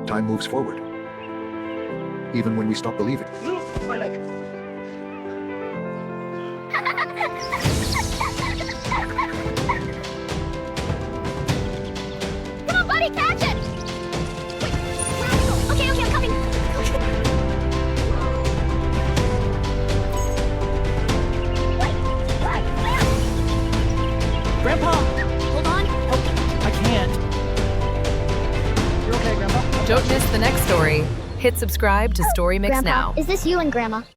Time moves forward, even when we stop believing. My leg. Come on, buddy, catch it! Wait, where are you going? Okay, I'm coming. Grandpa! Hold on. I can't. You're okay, Grandpa? Don't miss the next story. Hit subscribe to Story Mix Grandpa, now. is this you and Grandma?